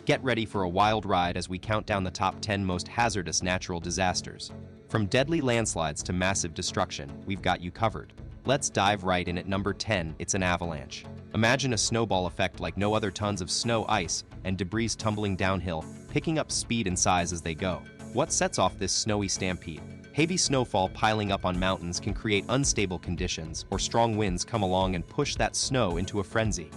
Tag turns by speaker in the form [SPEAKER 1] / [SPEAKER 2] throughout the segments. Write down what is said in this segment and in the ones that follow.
[SPEAKER 1] Get ready for a wild ride as we count down the top 10 most hazardous natural disasters. From deadly landslides to massive destruction, we've got you covered. Let's dive right in at number 10, it's an avalanche. Imagine a snowball effect like no other, tons of snow, ice, and debris tumbling downhill, picking up speed and size as they go. What sets off this snowy stampede? Heavy snowfall piling up on mountains can create unstable conditions, or strong winds come along and push that snow into a frenzy.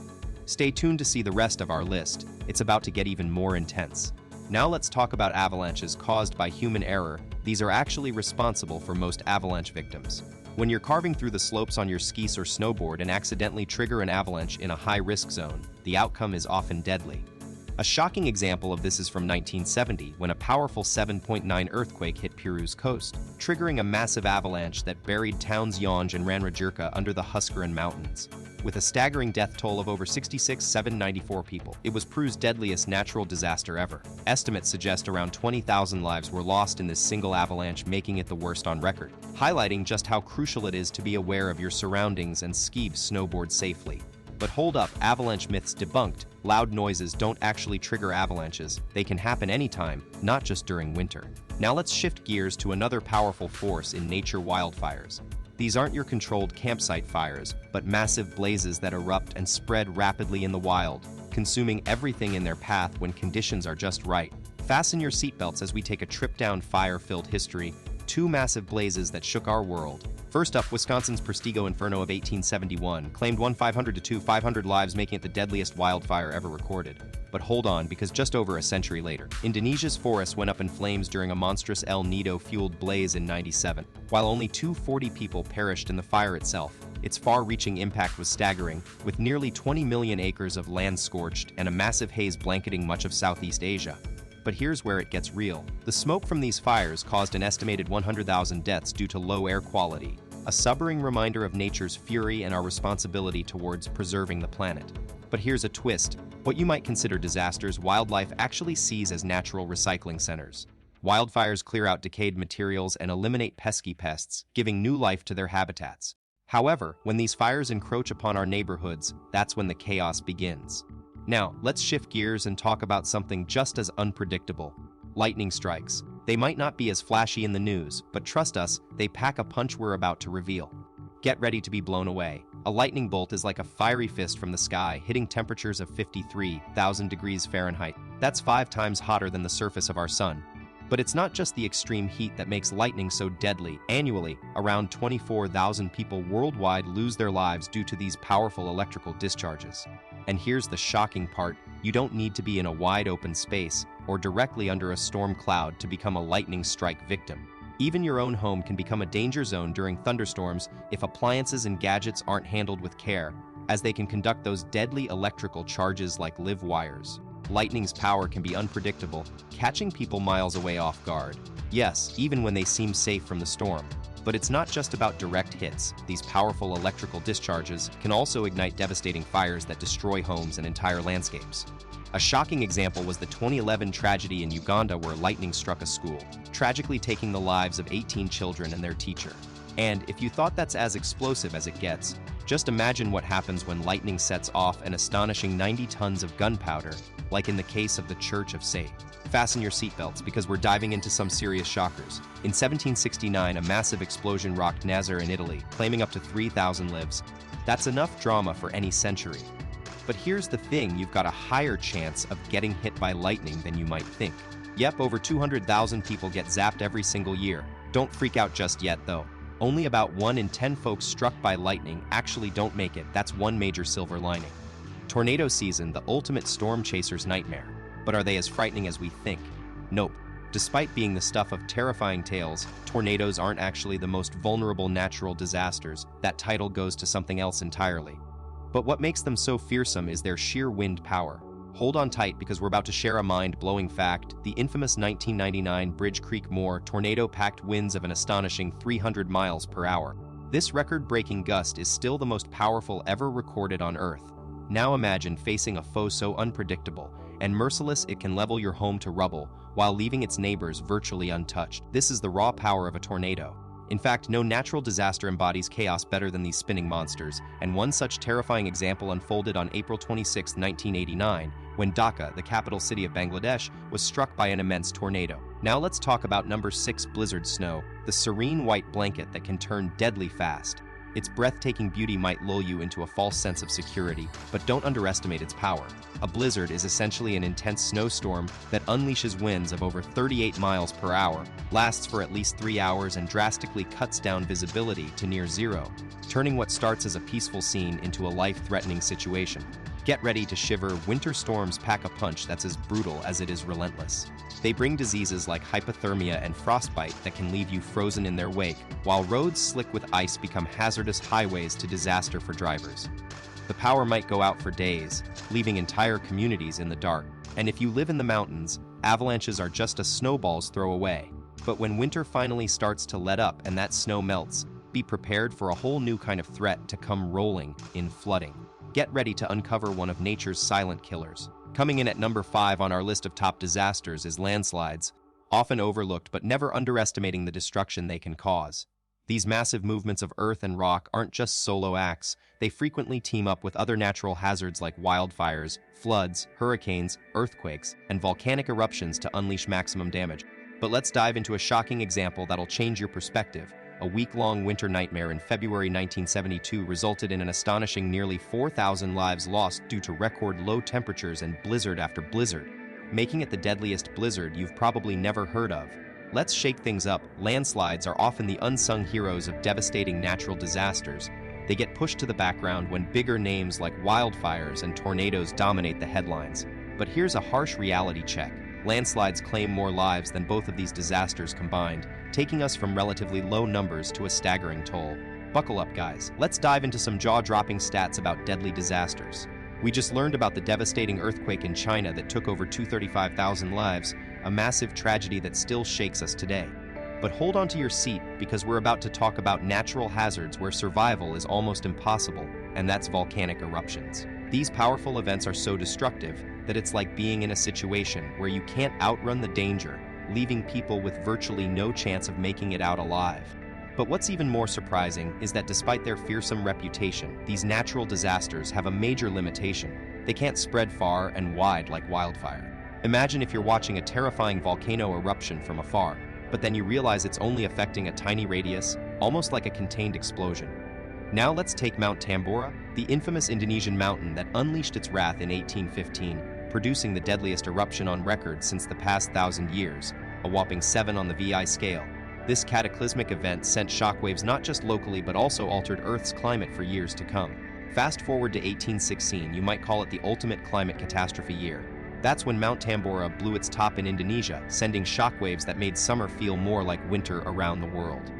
[SPEAKER 1] Stay tuned to see the rest of our list. It's about to get even more intense. Now let's talk about avalanches caused by human error. These are actually responsible for most avalanche victims. When you're carving through the slopes on your skis or snowboard and accidentally trigger an avalanche in a high-risk zone, the outcome is often deadly. A shocking example of this is from 1970, when a powerful 7.9 earthquake hit Peru's coast, triggering a massive avalanche that buried towns Yonge and Ranrajurka under the Huascarán Mountains. With a staggering death toll of over 66,794 people, it was Peru's deadliest natural disaster ever. Estimates suggest around 20,000 lives were lost in this single avalanche, making it the worst on record, highlighting just how crucial it is to be aware of your surroundings and snowboard safely. But hold up, avalanche myths debunked. Loud noises don't actually trigger avalanches. They can happen anytime, not just during winter. Now let's shift gears to another powerful force in nature: wildfires. These aren't your controlled campsite fires, but massive blazes that erupt and spread rapidly in the wild, consuming everything in their path when conditions are just right. Fasten your seatbelts as we take a trip down fire-filled history, two massive blazes that shook our world. First up, Wisconsin's Prestigo Inferno of 1871 claimed 500 to 500 lives, making it the deadliest wildfire ever recorded. But hold on, because just over a century later, Indonesia's forests went up in flames during a monstrous El Nido-fueled blaze in '97. While only 240 people perished in the fire itself, its far-reaching impact was staggering, with nearly 20 million acres of land scorched and a massive haze blanketing much of Southeast Asia. But here's where it gets real. The smoke from these fires caused an estimated 100,000 deaths due to low air quality, a sobering reminder of nature's fury and our responsibility towards preserving the planet. But here's a twist. What you might consider disasters, wildlife actually sees as natural recycling centers. Wildfires clear out decayed materials and eliminate pesky pests, giving new life to their habitats. However, when these fires encroach upon our neighborhoods, that's when the chaos begins. Now, let's shift gears and talk about something just as unpredictable: lightning strikes. They might not be as flashy in the news, but trust us, they pack a punch we're about to reveal. Get ready to be blown away. A lightning bolt is like a fiery fist from the sky, hitting temperatures of 53,000 degrees Fahrenheit. That's 5 times hotter than the surface of our sun. But it's not just the extreme heat that makes lightning so deadly. Annually, around 24,000 people worldwide lose their lives due to these powerful electrical discharges. And here's the shocking part: you don't need to be in a wide open space or directly under a storm cloud to become a lightning strike victim. Even your own home can become a danger zone during thunderstorms if appliances and gadgets aren't handled with care, as they can conduct those deadly electrical charges like live wires. Lightning's power can be unpredictable, catching people miles away off guard. Yes, even when they seem safe from the storm. But it's not just about direct hits. These powerful electrical discharges can also ignite devastating fires that destroy homes and entire landscapes. A shocking example was the 2011 tragedy in Uganda, where lightning struck a school, tragically taking the lives of 18 children and their teacher. And if you thought that's as explosive as it gets, just imagine what happens when lightning sets off an astonishing 90 tons of gunpowder, like in the case of the Church of St. Fasten your seatbelts, because we're diving into some serious shockers. In 1769, a massive explosion rocked Nazaré in Italy, claiming up to 3,000 lives. That's enough drama for any century. But here's the thing: you've got a higher chance of getting hit by lightning than you might think. Yep, over 200,000 people get zapped every single year. Don't freak out just yet, though. Only about 1 in 10 folks struck by lightning actually don't make it. That's one major silver lining. Tornado season, the ultimate storm chaser's nightmare. But are they as frightening as we think? Nope. Despite being the stuff of terrifying tales, tornadoes aren't actually the most vulnerable natural disasters. That title goes to something else entirely. But what makes them so fearsome is their sheer wind power. Hold on tight, because we're about to share a mind-blowing fact. The infamous 1999 Bridge Creek Moore tornado packed winds of an astonishing 300 miles per hour. This record-breaking gust is still the most powerful ever recorded on Earth. Now imagine facing a foe so unpredictable and merciless it can level your home to rubble while leaving its neighbors virtually untouched. This is the raw power of a tornado. In fact, no natural disaster embodies chaos better than these spinning monsters, and one such terrifying example unfolded on April 26, 1989, when Dhaka, the capital city of Bangladesh, was struck by an immense tornado. Now let's talk about number 6 blizzard snow, the serene white blanket that can turn deadly fast. Its breathtaking beauty might lull you into a false sense of security, but don't underestimate its power. A blizzard is essentially an intense snowstorm that unleashes winds of over 38 miles per hour, lasts for at least 3 hours, and drastically cuts down visibility to near zero, turning what starts as a peaceful scene into a life-threatening situation. Get ready to shiver. Winter storms pack a punch that's as brutal as it is relentless. They bring diseases like hypothermia and frostbite that can leave you frozen in their wake, while roads slick with ice become hazardous highways to disaster for drivers. The power might go out for days, leaving entire communities in the dark. And if you live in the mountains, avalanches are just a snowball's throw away. But when winter finally starts to let up and that snow melts, be prepared for a whole new kind of threat to come rolling in flooding. Get ready to uncover one of nature's silent killers. Coming in at number 5 on our list of top disasters is landslides, often overlooked but never underestimating the destruction they can cause. These massive movements of earth and rock aren't just solo acts, they frequently team up with other natural hazards like wildfires, floods, hurricanes, earthquakes, and volcanic eruptions to unleash maximum damage. But let's dive into a shocking example that'll change your perspective. A week-long winter nightmare in February 1972 resulted in an astonishing nearly 4,000 lives lost due to record low temperatures and blizzard after blizzard, making it the deadliest blizzard you've probably never heard of. Let's shake things up. Landslides are often the unsung heroes of devastating natural disasters. They get pushed to the background when bigger names like wildfires and tornadoes dominate the headlines. But here's a harsh reality check. Landslides claim more lives than both of these disasters combined, taking us from relatively low numbers to a staggering toll. Buckle up, guys. Let's dive into some jaw-dropping stats about deadly disasters. We just learned about the devastating earthquake in China that took over 235,000 lives, a massive tragedy that still shakes us today. But hold on to your seat, because we're about to talk about natural hazards where survival is almost impossible, and that's volcanic eruptions. These powerful events are so destructive that it's like being in a situation where you can't outrun the danger, leaving people with virtually no chance of making it out alive. But what's even more surprising is that despite their fearsome reputation, these natural disasters have a major limitation. They can't spread far and wide like wildfire. Imagine if you're watching a terrifying volcano eruption from afar, but then you realize it's only affecting a tiny radius, almost like a contained explosion. Now let's take Mount Tambora, the infamous Indonesian mountain that unleashed its wrath in 1815, producing the deadliest eruption on record since the past 1,000 years, a whopping 7 on the VI scale. This cataclysmic event sent shockwaves not just locally but also altered Earth's climate for years to come. Fast forward to 1816, you might call it the ultimate climate catastrophe year. That's when Mount Tambora blew its top in Indonesia, sending shockwaves that made summer feel more like winter around the world.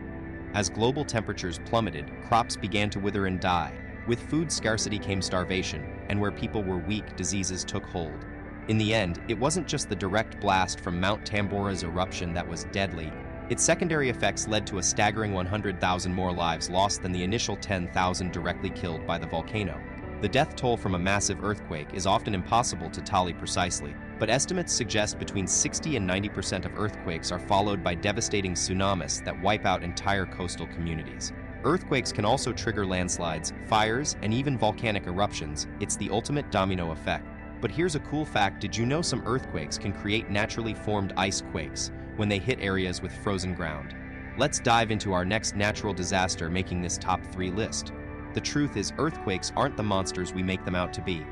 [SPEAKER 1] As global temperatures plummeted, crops began to wither and die. With food scarcity came starvation, and where people were weak, diseases took hold. In the end, it wasn't just the direct blast from Mount Tambora's eruption that was deadly. Its secondary effects led to a staggering 100,000 more lives lost than the initial 10,000 directly killed by the volcano. The death toll from a massive earthquake is often impossible to tally precisely, but estimates suggest between 60 and 90% of earthquakes are followed by devastating tsunamis that wipe out entire coastal communities. Earthquakes can also trigger landslides, fires, and even volcanic eruptions. It's the ultimate domino effect. But here's a cool fact: did you know some earthquakes can create naturally formed ice quakes when they hit areas with frozen ground? Let's dive into our next natural disaster making this top 3 list. The truth is, earthquakes aren't the monsters we make them out to be.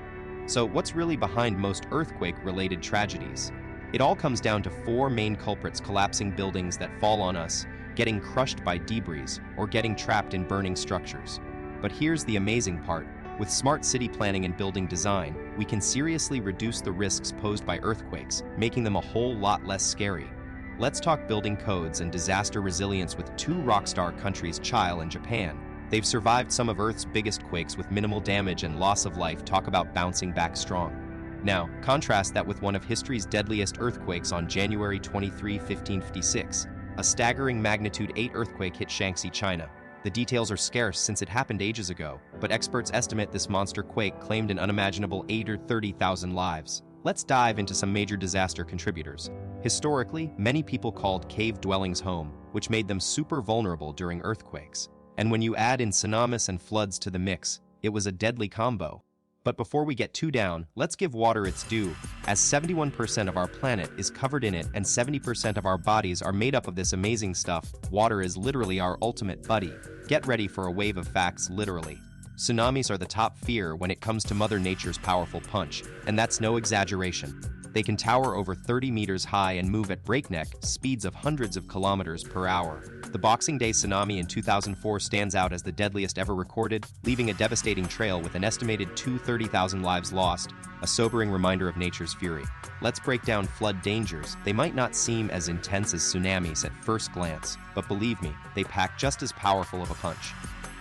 [SPEAKER 1] So what's really behind most earthquake-related tragedies? It all comes down to 4 main culprits: collapsing buildings that fall on us, getting crushed by debris, or getting trapped in burning structures. But here's the amazing part. With smart city planning and building design, we can seriously reduce the risks posed by earthquakes, making them a whole lot less scary. Let's talk building codes and disaster resilience with 2 rockstar countries, Chile and Japan. They've survived some of Earth's biggest quakes with minimal damage and loss of life. Talk about bouncing back strong. Now, contrast that with one of history's deadliest earthquakes on January 23, 1556. A staggering magnitude 8 earthquake hit Shaanxi, China. The details are scarce since it happened ages ago, but experts estimate this monster quake claimed an unimaginable 8 or 30,000 lives. Let's dive into some major disaster contributors. Historically, many people called cave dwellings home, which made them super vulnerable during earthquakes. And when you add in tsunamis and floods to the mix, it was a deadly combo. But before we get too down, let's give water its due, as 71% of our planet is covered in it and 70% of our bodies are made up of this amazing stuff. Water is literally our ultimate buddy. Get ready for a wave of facts, literally. Tsunamis are the top fear when it comes to Mother Nature's powerful punch, and that's no exaggeration. They can tower over 30 meters high and move at breakneck speeds of hundreds of kilometers per hour. The Boxing Day tsunami in 2004 stands out as the deadliest ever recorded, leaving a devastating trail with an estimated 230,000 lives lost, a sobering reminder of nature's fury. Let's break down flood dangers. They might not seem as intense as tsunamis at first glance, but believe me, they pack just as powerful of a punch.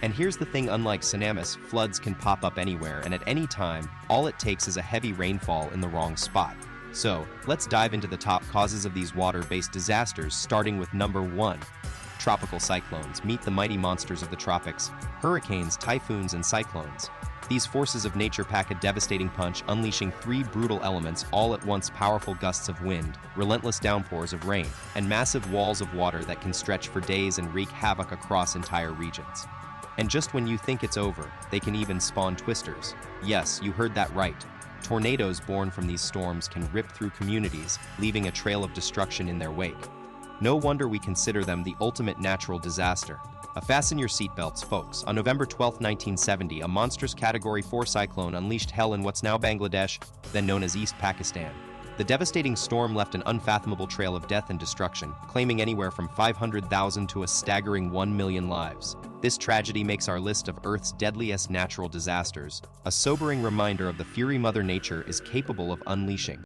[SPEAKER 1] And here's the thing, unlike tsunamis, floods can pop up anywhere and at any time. All it takes is a heavy rainfall in the wrong spot. So, let's dive into the top causes of these water-based disasters, starting with number 1. Tropical cyclones. Meet the mighty monsters of the tropics. Hurricanes, typhoons, and cyclones. These forces of nature pack a devastating punch, unleashing 3 brutal elements all at once: powerful gusts of wind, relentless downpours of rain, and massive walls of water that can stretch for days and wreak havoc across entire regions. And just when you think it's over, they can even spawn twisters. Yes, you heard that right. Tornadoes born from these storms can rip through communities, leaving a trail of destruction in their wake. No wonder we consider them the ultimate natural disaster. Fasten your seatbelts, folks. On November 12, 1970, a monstrous Category 4 cyclone unleashed hell in what's now Bangladesh, then known as East Pakistan. The devastating storm left an unfathomable trail of death and destruction, claiming anywhere from 500,000 to a staggering 1 million lives. This tragedy makes our list of Earth's deadliest natural disasters, a sobering reminder of the fury Mother Nature is capable of unleashing.